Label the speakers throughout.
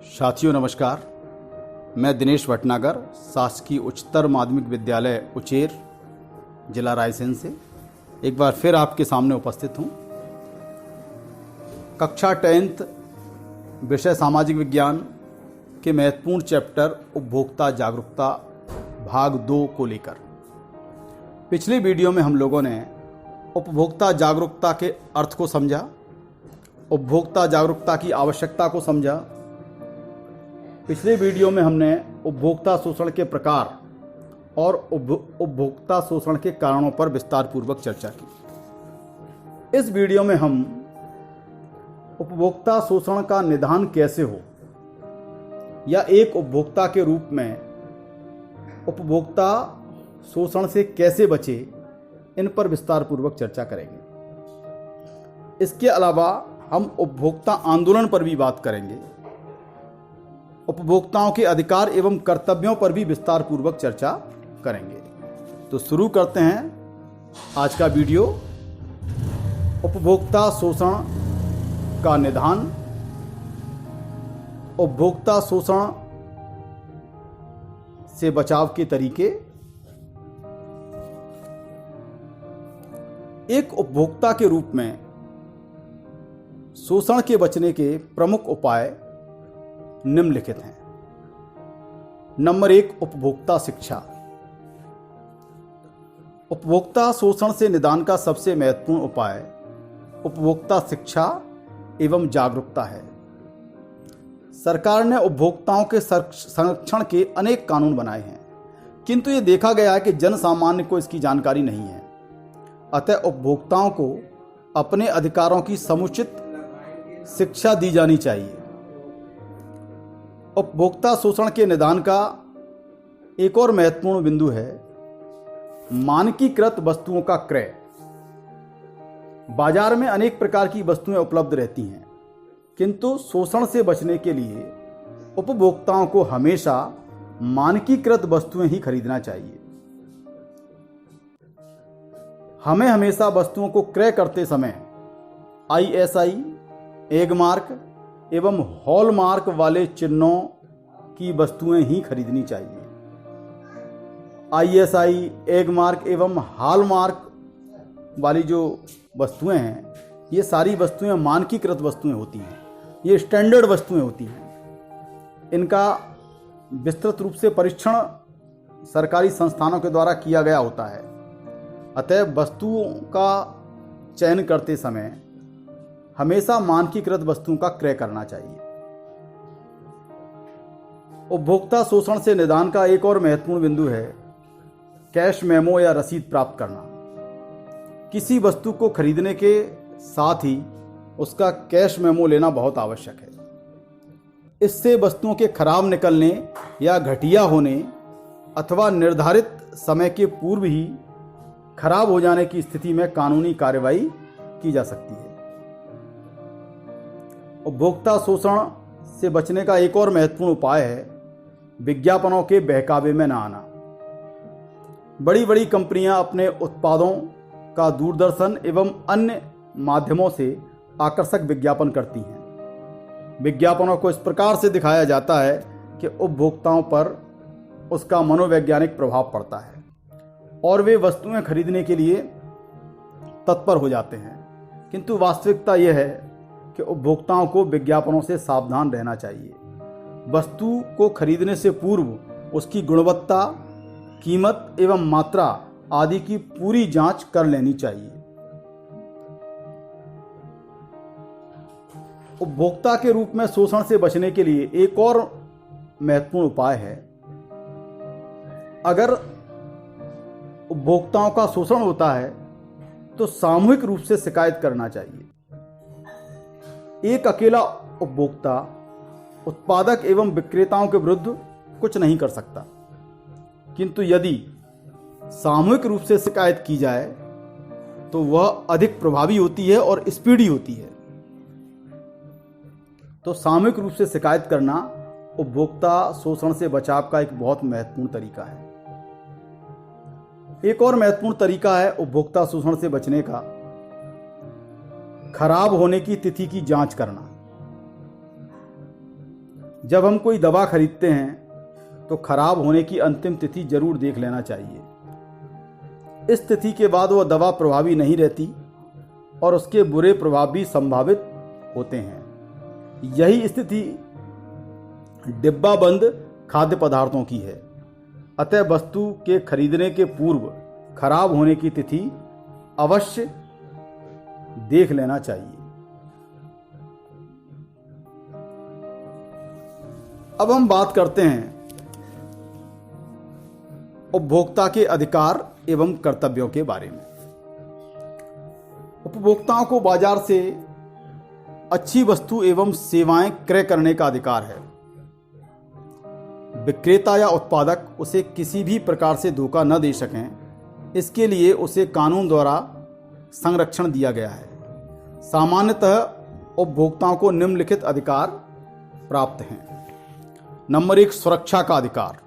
Speaker 1: साथियों नमस्कार। मैं दिनेश भटनागर, शासकीय उच्चतर माध्यमिक विद्यालय उचेर, जिला रायसेन से एक बार फिर आपके सामने उपस्थित हूँ। कक्षा 10th विषय सामाजिक विज्ञान के महत्वपूर्ण चैप्टर उपभोक्ता जागरूकता भाग 2 को लेकर पिछले वीडियो में हम लोगों ने उपभोक्ता जागरूकता के अर्थ को समझा, उपभोक्ता जागरूकता की आवश्यकता को समझा। पिछले वीडियो में हमने उपभोक्ता शोषण के प्रकार और उपभोक्ता शोषण के कारणों पर विस्तार पूर्वक चर्चा की। इस वीडियो में हम उपभोक्ता शोषण का निदान कैसे हो या एक उपभोक्ता के रूप में उपभोक्ता शोषण से कैसे बचे, इन पर विस्तार पूर्वक चर्चा करेंगे। इसके अलावा हम उपभोक्ता आंदोलन पर भी बात करेंगे, उपभोक्ताओं के अधिकार एवं कर्तव्यों पर भी विस्तार पूर्वक चर्चा करेंगे। तो शुरू करते हैं आज का वीडियो। उपभोक्ता शोषण का निदान, उपभोक्ता शोषण से बचाव के तरीके। एक उपभोक्ता के रूप में शोषण के बचने के प्रमुख उपाय निम्नलिखित हैं। नंबर 1, उपभोक्ता शिक्षा। उपभोक्ता शोषण से निदान का सबसे महत्वपूर्ण उपाय उपभोक्ता शिक्षा एवं जागरूकता है। सरकार ने उपभोक्ताओं के संरक्षण के अनेक कानून बनाए हैं, किंतु ये देखा गया है कि जन सामान्य को इसकी जानकारी नहीं है। अतः उपभोक्ताओं को अपने अधिकारों की समुचित शिक्षा दी जानी चाहिए। उपभोक्ता शोषण के निदान का एक और महत्वपूर्ण बिंदु है मानकीकृत वस्तुओं का क्रय। बाजार में अनेक प्रकार की वस्तुएं उपलब्ध रहती हैं, किंतु शोषण से बचने के लिए उपभोक्ताओं को हमेशा मानकीकृत वस्तुएं ही खरीदना चाहिए। हमें हमेशा वस्तुओं को क्रय करते समय ISI, एग मार्क एवं हॉलमार्क वाले चिन्हों की वस्तुएं ही खरीदनी चाहिए। ISI, एग मार्क एवं हॉलमार्क वाली जो वस्तुएं हैं, ये सारी वस्तुएं मानकीकृत वस्तुएं होती हैं, ये स्टैंडर्ड वस्तुएं होती हैं। इनका विस्तृत रूप से परीक्षण सरकारी संस्थानों के द्वारा किया गया होता है। अतः वस्तुओं का चयन करते समय हमेशा मानकीकृत वस्तुओं का क्रय करना चाहिए। उपभोक्ता शोषण से निदान का एक और महत्वपूर्ण बिंदु है कैश मेमो या रसीद प्राप्त करना। किसी वस्तु को खरीदने के साथ ही उसका कैश मेमो लेना बहुत आवश्यक है। इससे वस्तुओं के खराब निकलने या घटिया होने अथवा निर्धारित समय के पूर्व ही खराब हो जाने की स्थिति में कानूनी कार्रवाई की जा सकती है। उपभोक्ता शोषण से बचने का एक और महत्वपूर्ण उपाय है विज्ञापनों के बहकावे में न आना। बड़ी बड़ी कंपनियां अपने उत्पादों का दूरदर्शन एवं अन्य माध्यमों से आकर्षक विज्ञापन करती हैं। विज्ञापनों को इस प्रकार से दिखाया जाता है कि उपभोक्ताओं पर उसका मनोवैज्ञानिक प्रभाव पड़ता है और वे वस्तुएं खरीदने के लिए तत्पर हो जाते हैं, किंतु वास्तविकता यह है कि उपभोक्ताओं को विज्ञापनों से सावधान रहना चाहिए। वस्तु को खरीदने से पूर्व उसकी गुणवत्ता, कीमत एवं मात्रा आदि की पूरी जांच कर लेनी चाहिए। उपभोक्ता के रूप में शोषण से बचने के लिए एक और महत्वपूर्ण उपाय है, अगर उपभोक्ताओं का शोषण होता है तो सामूहिक रूप से शिकायत करना चाहिए। एक अकेला उपभोक्ता उत्पादक एवं विक्रेताओं के विरुद्ध कुछ नहीं कर सकता, किंतु यदि सामूहिक रूप से शिकायत की जाए तो वह अधिक प्रभावी होती है और स्पीडी होती है। तो सामूहिक रूप से शिकायत करना उपभोक्ता शोषण से बचाव का एक बहुत महत्वपूर्ण तरीका है। एक और महत्वपूर्ण तरीका है उपभोक्ता शोषण से बचने का खराब होने की तिथि की जांच करना। जब हम कोई दवा खरीदते हैं तो खराब होने की अंतिम तिथि जरूर देख लेना चाहिए। इस तिथि के बाद वह दवा प्रभावी नहीं रहती और उसके बुरे प्रभाव भी संभावित होते हैं। यही स्थिति डिब्बा बंद खाद्य पदार्थों की है। अतः वस्तु के खरीदने के पूर्व खराब होने की तिथि अवश्य देख लेना चाहिए। अब हम बात करते हैं उपभोक्ता के अधिकार एवं कर्तव्यों के बारे में। उपभोक्ताओं को बाजार से अच्छी वस्तु एवं सेवाएं क्रय करने का अधिकार है। विक्रेता या उत्पादक उसे किसी भी प्रकार से धोखा न दे सकें, इसके लिए उसे कानून द्वारा संरक्षण दिया गया है। सामान्यतः उपभोक्ताओं को निम्नलिखित अधिकार प्राप्त हैं। नंबर 1, सुरक्षा का अधिकार।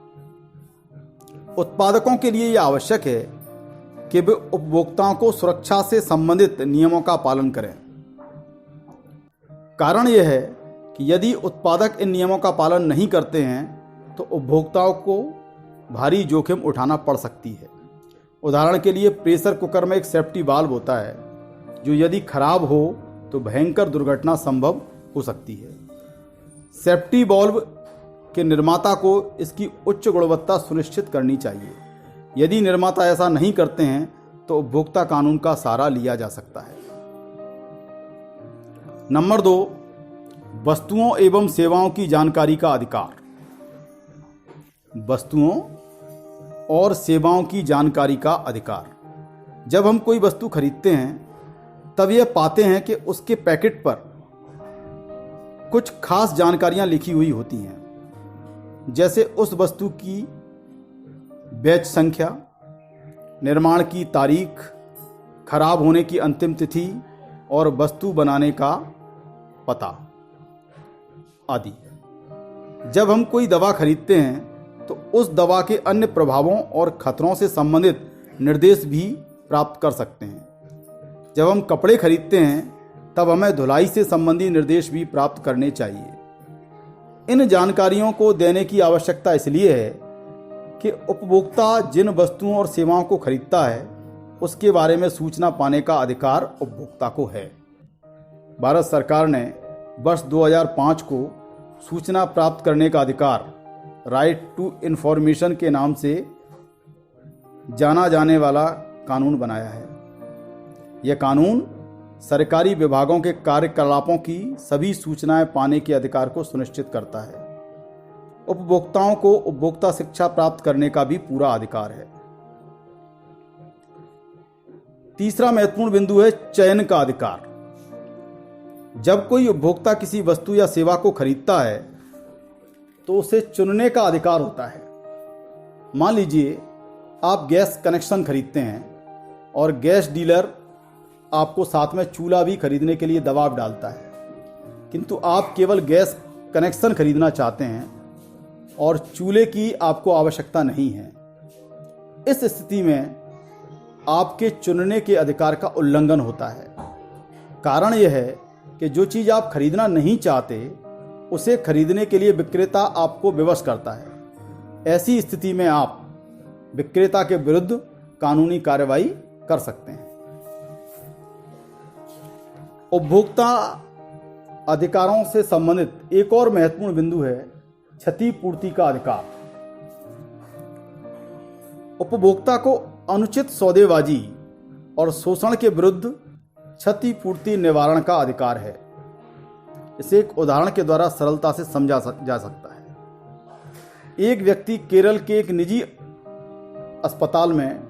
Speaker 1: उत्पादकों के लिए यह आवश्यक है कि वे उपभोक्ताओं को सुरक्षा से संबंधित नियमों का पालन करें। कारण यह है कि यदि उत्पादक इन नियमों का पालन नहीं करते हैं तो उपभोक्ताओं को भारी जोखिम उठाना पड़ सकती है। उदाहरण के लिए प्रेशर कुकर में एक सेफ्टी वाल्व होता है जो यदि खराब हो तो भयंकर दुर्घटना संभव हो सकती है। सेफ्टी वाल्व के निर्माता को इसकी उच्च गुणवत्ता सुनिश्चित करनी चाहिए। यदि निर्माता ऐसा नहीं करते हैं तो उपभोक्ता कानून का सहारा लिया जा सकता है। नंबर 2, वस्तुओं एवं सेवाओं की जानकारी का अधिकार। वस्तुओं और सेवाओं की जानकारी का अधिकार। जब हम कोई वस्तु खरीदते हैं तब यह पाते हैं कि उसके पैकेट पर कुछ खास जानकारियां लिखी हुई होती हैं, जैसे उस वस्तु की बैच संख्या, निर्माण की तारीख, खराब होने की अंतिम तिथि और वस्तु बनाने का पता आदि। जब हम कोई दवा खरीदते हैं तो उस दवा के अन्य प्रभावों और खतरों से संबंधित निर्देश भी प्राप्त कर सकते हैं। जब हम कपड़े खरीदते हैं तब हमें धुलाई से संबंधित निर्देश भी प्राप्त करने चाहिए। इन जानकारियों को देने की आवश्यकता इसलिए है कि उपभोक्ता जिन वस्तुओं और सेवाओं को खरीदता है उसके बारे में सूचना पाने का अधिकार उपभोक्ता को है। भारत सरकार ने वर्ष 2005 को सूचना प्राप्त करने का अधिकार, राइट टू इंफॉर्मेशन के नाम से जाना जाने वाला कानून बनाया है। यह कानून सरकारी विभागों के कार्यकलापों की सभी सूचनाएं पाने के अधिकार को सुनिश्चित करता है। उपभोक्ताओं को उपभोक्ता शिक्षा प्राप्त करने का भी पूरा अधिकार है। तीसरा महत्वपूर्ण बिंदु है चयन का अधिकार। जब कोई उपभोक्ता किसी वस्तु या सेवा को खरीदता है तो उसे चुनने का अधिकार होता है। मान लीजिए आप गैस कनेक्शन खरीदते हैं और गैस डीलर आपको साथ में चूल्हा भी खरीदने के लिए दबाव डालता है, किंतु आप केवल गैस कनेक्शन खरीदना चाहते हैं और चूल्हे की आपको आवश्यकता नहीं है। इस स्थिति में आपके चुनने के अधिकार का उल्लंघन होता है। कारण यह है कि जो चीज़ आप खरीदना नहीं चाहते उसे खरीदने के लिए विक्रेता आपको विवश करता है। ऐसी स्थिति में आप विक्रेता के विरुद्ध कानूनी कार्रवाई कर सकते हैं। उपभोक्ता अधिकारों से संबंधित एक और महत्वपूर्ण बिंदु है क्षतिपूर्ति का अधिकार। उपभोक्ता को अनुचित सौदेबाजी और शोषण के विरुद्ध क्षतिपूर्ति निवारण का अधिकार है। इसे एक उदाहरण के द्वारा सरलता से समझा जा सकता है। एक व्यक्ति केरल के एक निजी अस्पताल में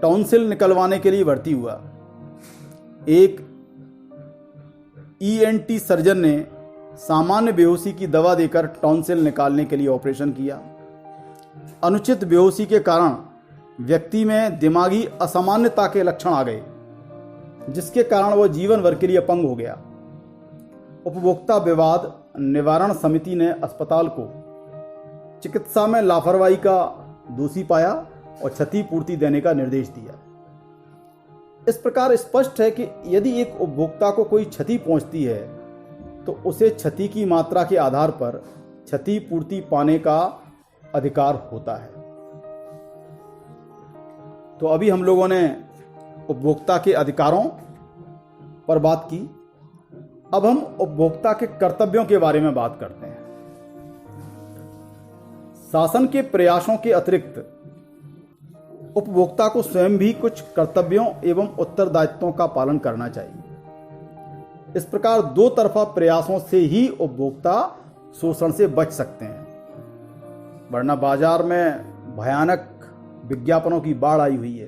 Speaker 1: टॉन्सिल निकलवाने के लिए भर्ती हुआ। एक ENT सर्जन ने सामान्य बेहोशी की दवा देकर टॉन्सिल निकालने के लिए ऑपरेशन किया। अनुचित बेहोशी के कारण व्यक्ति में दिमागी असामान्यता के लक्षण आ गए, जिसके कारण वह जीवन भर के लिए अपंग हो गया। उपभोक्ता विवाद निवारण समिति ने अस्पताल को चिकित्सा में लापरवाही का दोषी पाया और क्षतिपूर्ति देने का निर्देश दिया। इस प्रकार स्पष्ट है कि यदि एक उपभोक्ता को कोई क्षति पहुंचती है तो उसे क्षति की मात्रा के आधार पर क्षतिपूर्ति पाने का अधिकार होता है। तो अभी हम लोगों ने उपभोक्ता के अधिकारों पर बात की। अब हम उपभोक्ता के कर्तव्यों के बारे में बात करते हैं। शासन के प्रयासों के अतिरिक्त उपभोक्ता को स्वयं भी कुछ कर्तव्यों एवं उत्तरदायित्वों का पालन करना चाहिए। इस प्रकार दो तरफा प्रयासों से ही उपभोक्ता शोषण से बच सकते हैं, वरना बाजार में भयानक विज्ञापनों की बाढ़ आई हुई है।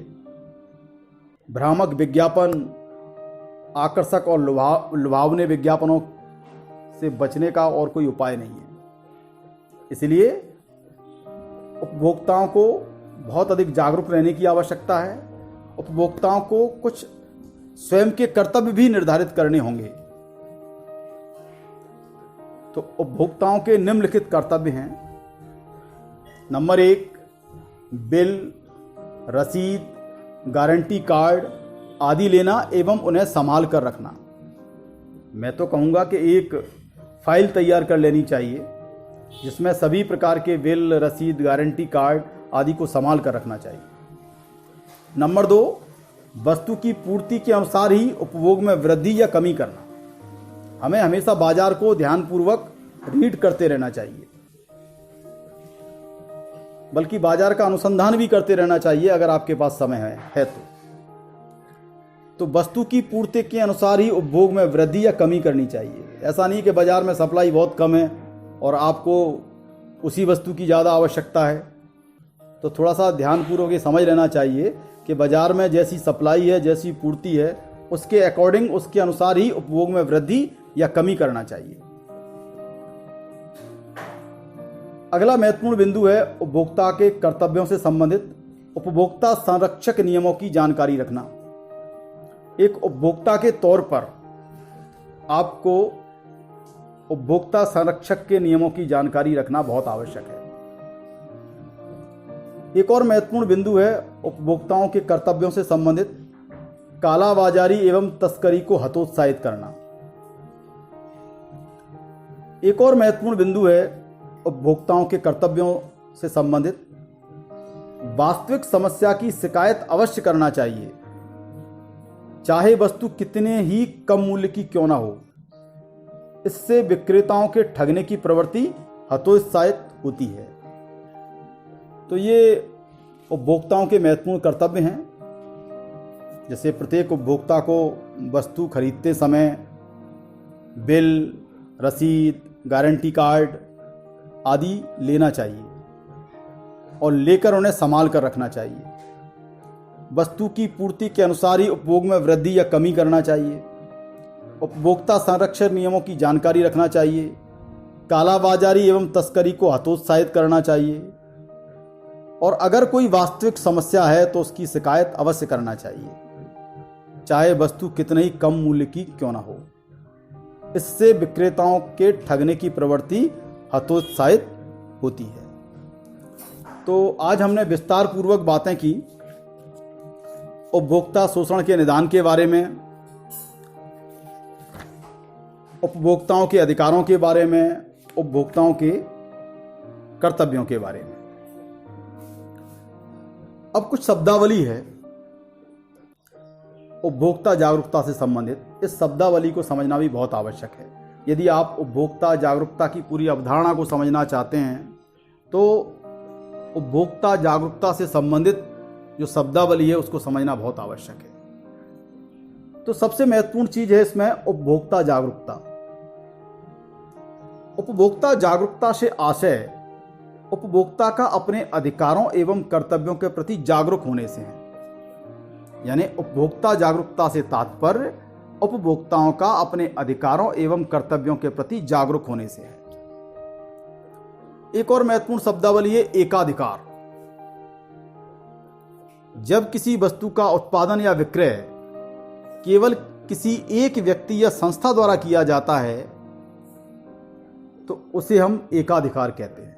Speaker 1: भ्रामक विज्ञापन, आकर्षक और लुभावने विज्ञापनों से बचने का और कोई उपाय नहीं है। इसलिए उपभोक्ताओं को बहुत अधिक जागरूक रहने की आवश्यकता है। उपभोक्ताओं को कुछ स्वयं के कर्तव्य भी निर्धारित करने होंगे। तो उपभोक्ताओं के निम्नलिखित कर्तव्य हैं। नंबर 1, बिल, रसीद, गारंटी कार्ड आदि लेना एवं उन्हें संभाल कर रखना। मैं तो कहूँगा कि एक फाइल तैयार कर लेनी चाहिए जिसमें सभी प्रकार के बिल, रसीद, गारंटी कार्ड आदि को संभाल कर रखना चाहिए। नंबर 2, वस्तु की पूर्ति के अनुसार ही उपभोग में वृद्धि या कमी करना। हमें हमेशा बाजार को ध्यानपूर्वक रीड करते रहना चाहिए, बल्कि बाजार का अनुसंधान भी करते रहना चाहिए अगर आपके पास समय है तो वस्तु की पूर्ति के अनुसार ही उपभोग में वृद्धि या कमी करनी चाहिए। ऐसा नहीं कि बाजार में सप्लाई बहुत कम है और आपको उसी वस्तु की ज़्यादा आवश्यकता है। तो थोड़ा सा ध्यानपूर्वक ये समझ लेना चाहिए कि बाजार में जैसी सप्लाई है, जैसी पूर्ति है, उसके अकॉर्डिंग, उसके अनुसार ही उपभोग में वृद्धि या कमी करना चाहिए। अगला महत्वपूर्ण बिंदु है उपभोक्ता के कर्तव्यों से संबंधित उपभोक्ता संरक्षक नियमों की जानकारी रखना। एक उपभोक्ता के तौर पर आपको उपभोक्ता संरक्षक के नियमों की जानकारी रखना बहुत आवश्यक है। एक और महत्वपूर्ण बिंदु है उपभोक्ताओं के कर्तव्यों से संबंधित कालाबाजारी एवं तस्करी को हतोत्साहित करना। एक और महत्वपूर्ण बिंदु है उपभोक्ताओं के कर्तव्यों से संबंधित वास्तविक समस्या की शिकायत अवश्य करना चाहिए, चाहे वस्तु कितने ही कम मूल्य की क्यों ना हो। इससे विक्रेताओं के ठगने की प्रवृत्ति हतोत्साहित होती है। तो ये उपभोक्ताओं के महत्वपूर्ण कर्तव्य हैं। जैसे प्रत्येक उपभोक्ता को वस्तु खरीदते समय बिल, रसीद, गारंटी कार्ड आदि लेना चाहिए और लेकर उन्हें संभाल कर रखना चाहिए। वस्तु की पूर्ति के अनुसार ही उपभोग में वृद्धि या कमी करना चाहिए। उपभोक्ता संरक्षण नियमों की जानकारी रखना चाहिए। कालाबाजारी एवं तस्करी को हतोत्साहित करना चाहिए और अगर कोई वास्तविक समस्या है तो उसकी शिकायत अवश्य करना चाहिए, चाहे वस्तु कितने ही कम मूल्य की क्यों ना हो। इससे विक्रेताओं के ठगने की प्रवृत्ति हतोत्साहित होती है। तो आज हमने विस्तार पूर्वक बातें की उपभोक्ता शोषण के निदान के बारे में, उपभोक्ताओं के अधिकारों के बारे में, उपभोक्ताओं के कर्तव्यों के बारे में। अब कुछ शब्दावली है उपभोक्ता जागरूकता से संबंधित। इस शब्दावली को समझना भी बहुत आवश्यक है। यदि आप उपभोक्ता जागरूकता की पूरी अवधारणा को समझना चाहते हैं तो उपभोक्ता जागरूकता से संबंधित जो शब्दावली है उसको समझना बहुत आवश्यक है। तो सबसे महत्वपूर्ण चीज है इसमें उपभोक्ता जागरूकता। उपभोक्ता जागरूकता से आशय उपभोक्ता का अपने अधिकारों एवं कर्तव्यों के प्रति जागरूक होने से है। यानी उपभोक्ता जागरूकता से तात्पर्य उपभोक्ताओं का अपने अधिकारों एवं कर्तव्यों के प्रति जागरूक होने से है। एक और महत्वपूर्ण शब्दावली है एकाधिकार। जब किसी वस्तु का उत्पादन या विक्रय केवल किसी एक व्यक्ति या संस्था द्वारा किया जाता है तो उसे हम एकाधिकार कहते हैं।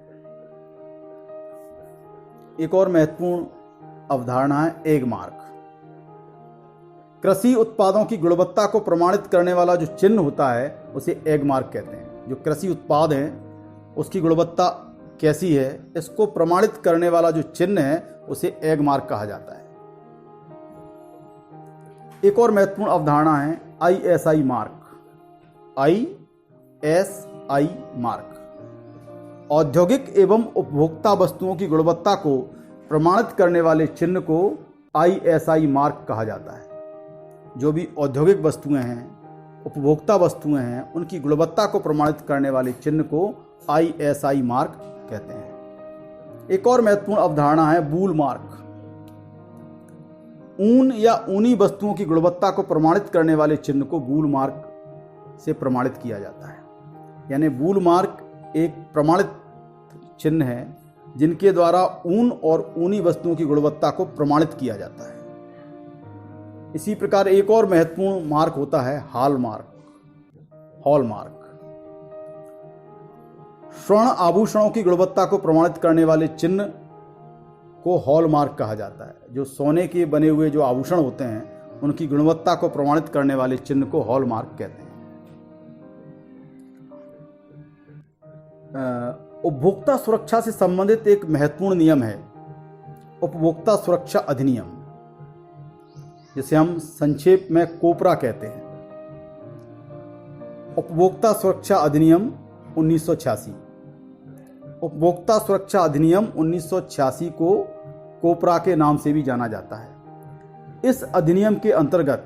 Speaker 1: एक और महत्वपूर्ण अवधारणा है एगमार्क। कृषि उत्पादों की गुणवत्ता को प्रमाणित करने वाला जो चिन्ह होता है उसे एग मार्क कहते हैं। जो कृषि उत्पाद हैं उसकी गुणवत्ता कैसी है इसको प्रमाणित करने वाला जो चिन्ह है उसे एग मार्क कहा जाता है। एक और महत्वपूर्ण अवधारणा है ISI मार्क। ISI मार्क औद्योगिक एवं उपभोक्ता वस्तुओं की गुणवत्ता को प्रमाणित करने वाले चिन्ह को ISI मार्क कहा जाता है। जो भी औद्योगिक वस्तुएं हैं, उपभोक्ता वस्तुएं हैं, उनकी गुणवत्ता को प्रमाणित करने वाले चिन्ह को ISI मार्क कहते हैं। एक और महत्वपूर्ण अवधारणा है वूल मार्क। ऊन या ऊनी वस्तुओं की गुणवत्ता को प्रमाणित करने वाले चिन्ह को वूल मार्क से प्रमाणित किया जाता है। यानी वूल मार्क एक प्रमाणित चिन्ह है जिनके द्वारा ऊन और ऊनी वस्तुओं की गुणवत्ता को प्रमाणित किया जाता है। इसी प्रकार एक और महत्वपूर्ण मार्क होता है हॉलमार्क। स्वर्ण आभूषणों की गुणवत्ता को प्रमाणित करने वाले चिन्ह को हॉलमार्क कहा जाता है। जो सोने के बने हुए जो आभूषण होते हैं उनकी गुणवत्ता को प्रमाणित करने वाले चिन्ह को हॉलमार्क कहते हैं। उपभोक्ता सुरक्षा से संबंधित एक महत्वपूर्ण नियम है उपभोक्ता सुरक्षा अधिनियम, जिसे हम संक्षेप में कोपरा कहते हैं। उपभोक्ता सुरक्षा अधिनियम 1986। उपभोक्ता सुरक्षा अधिनियम 1986 को कोपरा के नाम से भी जाना जाता है। इस अधिनियम के अंतर्गत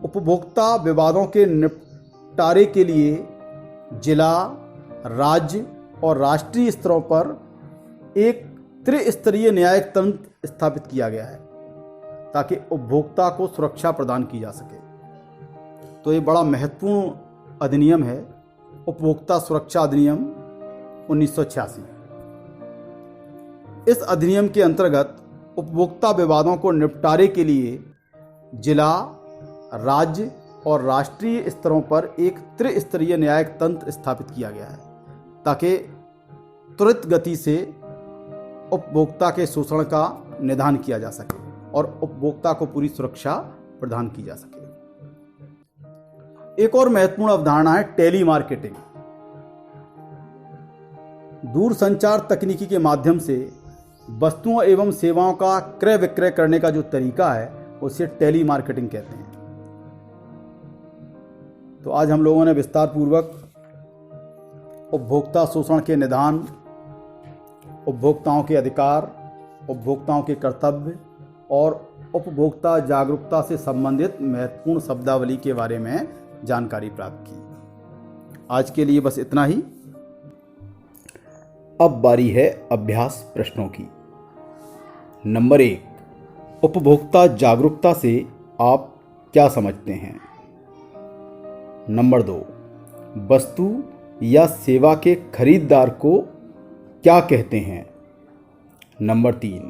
Speaker 1: उपभोक्ता विवादों के निपटारे के लिए जिला, राज्य और राष्ट्रीय स्तरों पर एक त्रिस्तरीय न्यायिक तंत्र स्थापित किया गया है ताकि उपभोक्ता को सुरक्षा प्रदान की जा सके। तो ये बड़ा महत्वपूर्ण अधिनियम है उपभोक्ता सुरक्षा अधिनियम 1986। इस अधिनियम के अंतर्गत उपभोक्ता विवादों को निपटारे के लिए जिला, राज्य और राष्ट्रीय स्तरों पर एक त्रिस्तरीय न्यायिक तंत्र स्थापित किया गया है ताकि त्वरित गति से उपभोक्ता के शोषण का निदान किया जा सके और उपभोक्ता को पूरी सुरक्षा प्रदान की जा सके। एक और महत्वपूर्ण अवधारणा है टेली मार्केटिंग। दूरसंचार तकनीकी के माध्यम से वस्तुओं एवं सेवाओं का क्रय विक्रय करने का जो तरीका है उसे टेली मार्केटिंग कहते हैं। तो आज हम लोगों ने विस्तार पूर्वक उपभोक्ता शोषण के निदान, उपभोक्ताओं के अधिकार, उपभोक्ताओं के कर्तव्य और उपभोक्ता जागरूकता से संबंधित महत्वपूर्ण शब्दावली के बारे में जानकारी प्राप्त की। आज के लिए बस इतना ही। अब बारी है अभ्यास प्रश्नों की। नंबर 1, उपभोक्ता जागरूकता से आप क्या समझते हैं? नंबर 2, वस्तु या सेवा के खरीदार को क्या कहते हैं? नंबर 3,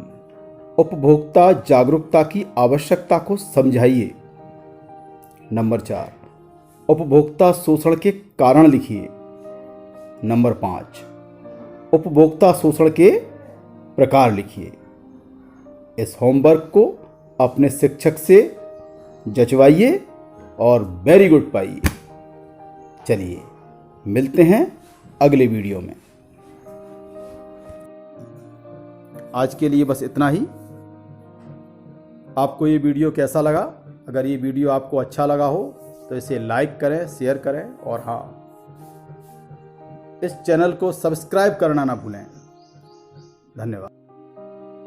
Speaker 1: उपभोक्ता जागरूकता की आवश्यकता को समझाइए। नंबर 4, उपभोक्ता शोषण के कारण लिखिए। नंबर 5, उपभोक्ता शोषण के प्रकार लिखिए। इस होमवर्क को अपने शिक्षक से जचवाइए और वेरी गुड पाइए। चलिए मिलते हैं अगले वीडियो में। आज के लिए बस इतना ही। आपको ये वीडियो कैसा लगा? अगर ये वीडियो आपको अच्छा लगा हो तो इसे लाइक करें, शेयर करें और हाँ, इस चैनल को सब्सक्राइब करना ना भूलें। धन्यवाद।